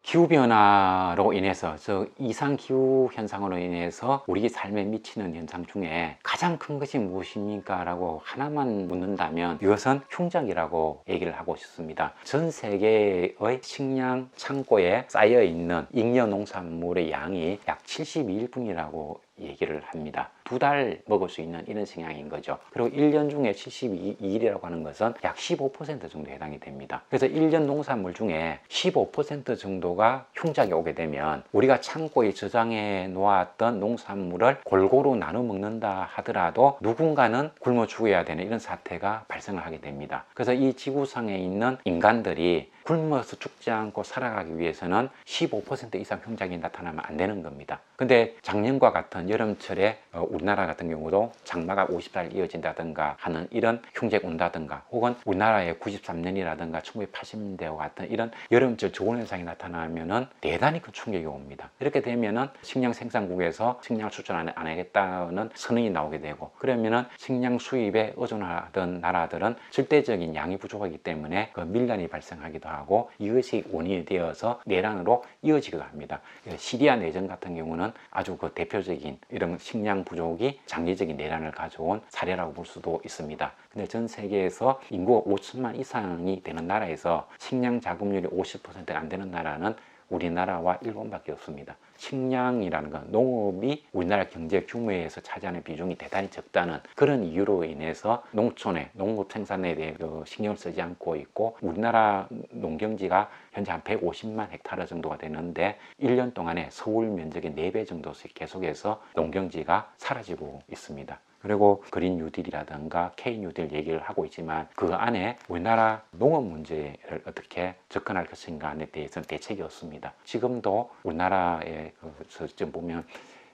기후변화로 인해서, 즉 이상기후 현상으로 인해서 우리 삶에 미치는 현상 중에 가장 큰 것이 무엇입니까? 라고 하나만 묻는다면 이것은 흉작이라고 얘기를 하고 싶습니다. 전 세계의 식량 창고에 쌓여 있는 잉여 농산물의 양이 약 72일분이라고 얘기를 합니다. 2달 먹을 수 있는 이런 식량인 거죠. 그리고 1년 중에 72일이라고 하는 것은 약 15% 정도 해당이 됩니다. 그래서 1년 농산물 중에 15% 정도가 흉작이 오게 되면 우리가 창고에 저장해 놓았던 농산물을 골고루 나눠 먹는다 하더라도 누군가는 굶어 죽어야 되는 이런 사태가 발생을 하게 됩니다. 그래서 이 지구상에 있는 인간들이 굶어서 죽지 않고 살아가기 위해서는 15% 이상 흉작이 나타나면 안 되는 겁니다. 근데 작년과 같은 여름철에 우리나라 같은 경우도 장마가 50달 이어진다든가 하는 이런 흉작이 온다든가, 혹은 우리나라의 93년이라든가 1980년대와 같은 이런 여름철 좋은 현상이 나타나면은 대단히 큰 충격이 옵니다. 이렇게 되면은 식량 생산국에서 식량을 수출 안 하겠다는 선언이 나오게 되고, 그러면은 식량 수입에 의존하던 나라들은 절대적인 양이 부족하기 때문에 그 밀란이 발생하기도 하고, 이것이 원인이 되어서 내란으로 이어지기도 합니다. 시리아 내전 같은 경우는 아주 그 대표적인 이런 식량 부족이 장기적인 내란을 가져온 사례라고 볼 수도 있습니다. 근데 전 세계에서 인구가 5천만 이상이 되는 나라에서 식량 자급률이 50%가 안 되는 나라는 우리나라와 일본밖에 없습니다. 식량이라는 건, 농업이 우리나라 경제 규모에서 차지하는 비중이 대단히 적다는 그런 이유로 인해서 농촌에 농업 생산에 대해 신경을 쓰지 않고 있고, 우리나라 농경지가 현재 한 150만 헥타르 정도가 되는데 1년 동안에 서울 면적의 4배 정도씩 계속해서 농경지가 사라지고 있습니다. 그리고 그린 뉴딜이라든가 K 뉴딜 얘기를 하고 있지만 그 안에 우리나라 농업 문제를 어떻게 접근할 것인가에 대해서는 대책이 없습니다. 지금도 우리나라에서 지금 보면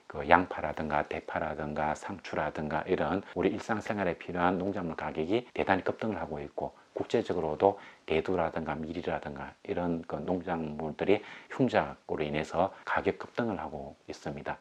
그 양파라든가 대파라든가 상추라든가 이런 우리 일상생활에 필요한 농작물 가격이 대단히 급등을 하고 있고, 국제적으로도 대두라든가 밀이라든가 이런 그 농작물들이 흉작으로 인해서 가격 급등을 하고 있습니다.